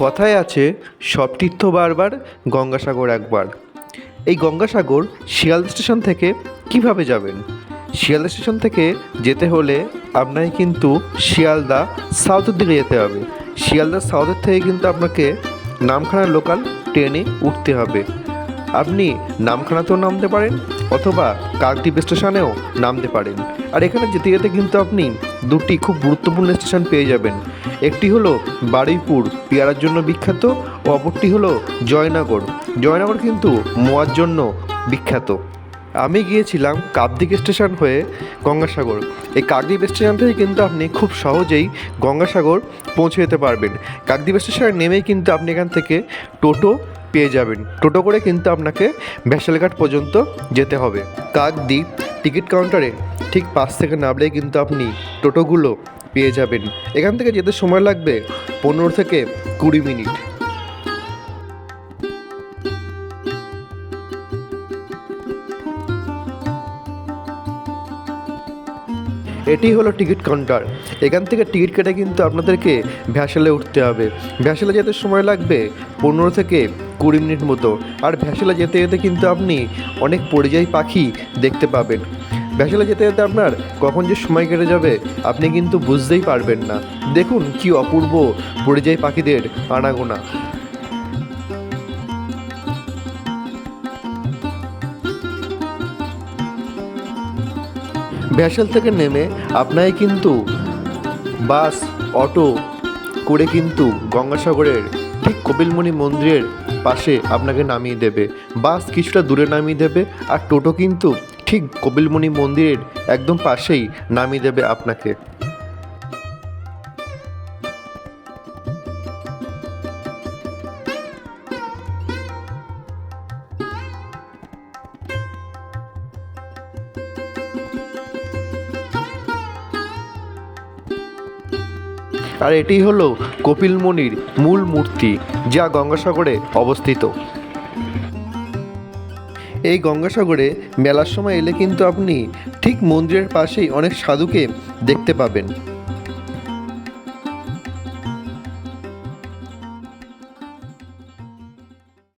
কথায় আছে সব তীর্থ বারবার গঙ্গাসাগর একবার। এই গঙ্গাসাগর শিয়ালদা স্টেশন থেকে কিভাবে যাবেন? শিয়ালদা স্টেশন থেকে যেতে হলে আপনাকে কিন্তু শিয়ালদা সাউথের দিকে যেতে হবে। শিয়ালদা সাউথের থেকে কিন্তু আপনাকে নামখানা লোকাল ট্রেনে উঠতে হবে। আপনি নামখানাতেও নামতে পারেন অথবা কাকদ্বীপ স্টেশনেও নামতে পারেন। আর এখানে যেতে যেতে কিন্তু আপনি দুটি খুব গুরুত্বপূর্ণ স্টেশন পেয়ে যাবেন। একটি হলো বারুইপুর পেয়ারার জন্য বিখ্যাত ও অপরটি হলো জয়নগর। জয়নগর কিন্তু মোয়ার জন্য বিখ্যাত। আমি গিয়েছিলাম কাকদ্বীপ স্টেশন হয়ে গঙ্গাসাগর। এই কাকদ্বীপ স্টেশন থেকে কিন্তু আপনি খুব সহজেই গঙ্গাসাগর পৌঁছে যেতে পারবেন। কাকদ্বীপ স্টেশনে নেমেই কিন্তু আপনি এখান থেকে টোটো পেয়ে যাবেন। টোটো করে কিন্তু আপনাকে ভ্যাসেলঘাট পর্যন্ত যেতে হবে। কাকদ্বীপ টিকিট কাউন্টারে ঠিক পাশ থেকে নামলেই কিন্তু আপনি টোটোগুলো পেয়ে যাবেন। এখান থেকে যেতে সময় লাগবে 15 থেকে 20 মিনিট। এটি হলো টিকিট কাউন্টার। এখান থেকে টিকিট কেটে কিন্তু আপনাদেরকে ভ্যাসেলে উঠতে হবে। ভ্যাসেলে যেতে সময় লাগবে 15 থেকে 20 মিনিট মতো। আর ভ্যাসেলে যেতে যেতে কিন্তু আপনি অনেক পরিযায়ী পাখি দেখতে পাবেন। ভ্যাসেলে যেতে যেতে আপনার কখন যে সময় কেটে যাবে আপনি কিন্তু বুঝতেই পারবেন না। দেখুন কি অপূর্ব পরিযায়ী পাখিদের আনাগোনা। ভ্যাসেল থেকে নেমে আপনাকে কিন্তু বাস অটো করে কিন্তু গঙ্গাসাগরের ঠিক কপিলমুনি মন্দিরের পাশে আপনাকে নামিয়ে দেবে। বাস কিছুটা দূরে নামিয়ে দেবে আর টোটো কিন্তু ঠিক কপিলমুনি মন্দিরের একদম পাশেই নামিয়ে দেবে আপনাকে। আর এটি হলো কপিলমুনির মূল মূর্তি, যা গঙ্গাসাগরে অবস্থিত। এই গঙ্গাসাগরে মেলার সময় এলে কিন্তু আপনি ঠিক মন্দিরের পাশেই অনেক সাধুকে দেখতে পাবেন।